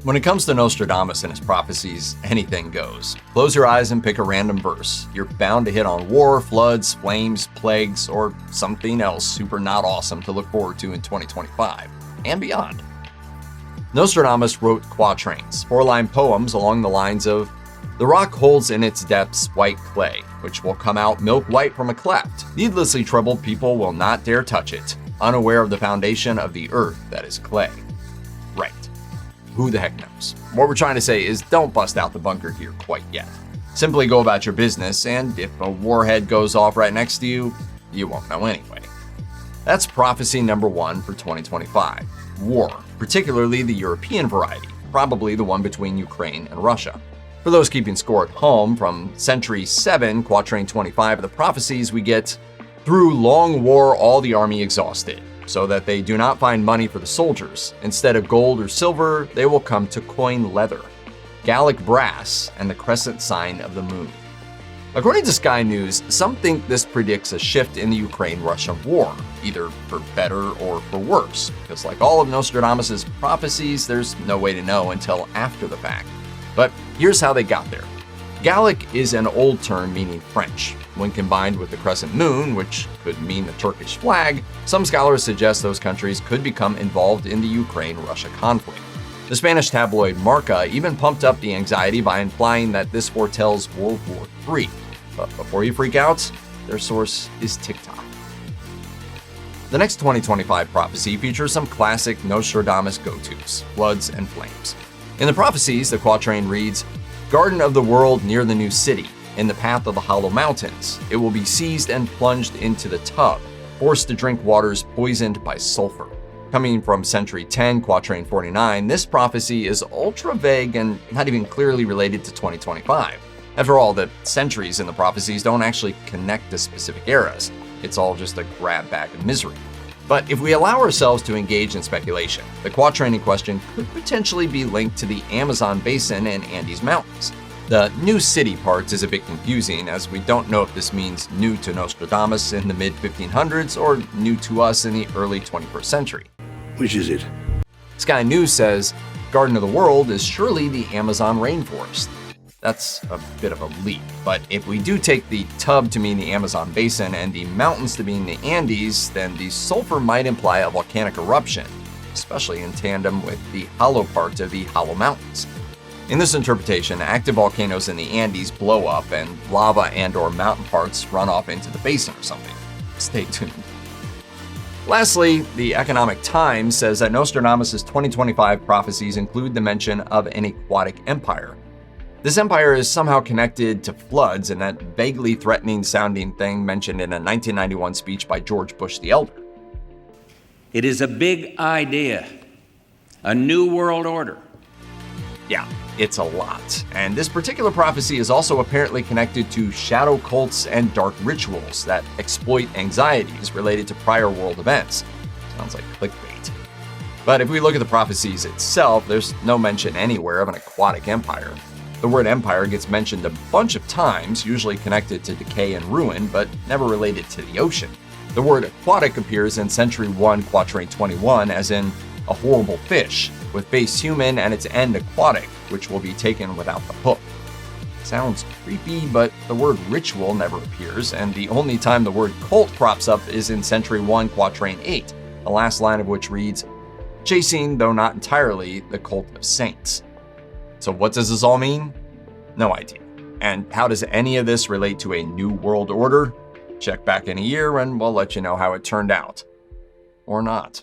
When it comes to Nostradamus and his prophecies, anything goes. Close your eyes and pick a random verse. You're bound to hit on war, floods, flames, plagues, or something else super not awesome to look forward to in 2025 and beyond. Nostradamus wrote quatrains, 4-line poems along the lines of, "The rock holds in its depths white clay, which will come out milk white from a cleft. Needlessly troubled people will not dare touch it, unaware of the foundation of the earth that is clay." Right. Who the heck knows? What we're trying to say is don't bust out the bunker gear quite yet. Simply go about your business, and if a warhead goes off right next to you, you won't know anyway. That's prophecy number 1 for 2025. War, particularly the European variety, probably the one between Ukraine and Russia. For those keeping score at home, from Century 7, Quatrain 25 of the prophecies, we get, "Through long war all the army exhausted, so that they do not find money for the soldiers. Instead of gold or silver, they will come to coin leather, Gallic brass, and the crescent sign of the moon." According to Sky News, some think this predicts a shift in the Ukraine-Russia war, either for better or for worse, because like all of Nostradamus' prophecies, there's no way to know until after the fact. But here's how they got there. Gallic is an old term meaning French. When combined with the crescent moon, which could mean the Turkish flag, some scholars suggest those countries could become involved in the Ukraine-Russia conflict. The Spanish tabloid Marca even pumped up the anxiety by implying that this foretells World War III. But before you freak out, their source is TikTok. The next 2025 prophecy features some classic Nostradamus go-tos, floods and flames. In the prophecies, the quatrain reads, "Garden of the world near the new city, in the path of the hollow mountains, it will be seized and plunged into the tub, forced to drink waters poisoned by sulfur." Coming from Century 10, Quatrain 49, this prophecy is ultra vague and not even clearly related to 2025. After all, the centuries in the prophecies don't actually connect to specific eras. It's all just a grab bag of misery. But if we allow ourselves to engage in speculation, the quatrain in question could potentially be linked to the Amazon basin and Andes Mountains. The new city part is a bit confusing, as we don't know if this means new to Nostradamus in the mid-1500s or new to us in the early 21st century. Which is it? Sky News says, "Garden of the World is surely the Amazon rainforest." That's a bit of a leap, but if we do take the tub to mean the Amazon basin and the mountains to mean the Andes, then the sulfur might imply a volcanic eruption, especially in tandem with the hollow part of the hollow mountains. In this interpretation, active volcanoes in the Andes blow up and lava and/or mountain parts run off into the basin or something. Stay tuned. Lastly, the Economic Times says that Nostradamus' 2025 prophecies include the mention of an aquatic empire. This empire is somehow connected to floods and that vaguely threatening sounding thing mentioned in a 1991 speech by George Bush the Elder. It is a big idea, a new world order. Yeah, it's a lot. And this particular prophecy is also apparently connected to shadow cults and dark rituals that exploit anxieties related to prior world events. Sounds like clickbait. But if we look at the prophecies itself, there's no mention anywhere of an aquatic empire. The word empire gets mentioned a bunch of times, usually connected to decay and ruin, but never related to the ocean. The word aquatic appears in Century 1, Quatrain 21, as in a horrible fish, with face human and its end aquatic, which will be taken without the hook. Sounds creepy, but the word ritual never appears, and the only time the word cult crops up is in Century 1, Quatrain 8, the last line of which reads, "Chasing, though not entirely, the cult of saints." So what does this all mean? No idea. And how does any of this relate to a new world order? Check back in a year and we'll let you know how it turned out. Or not.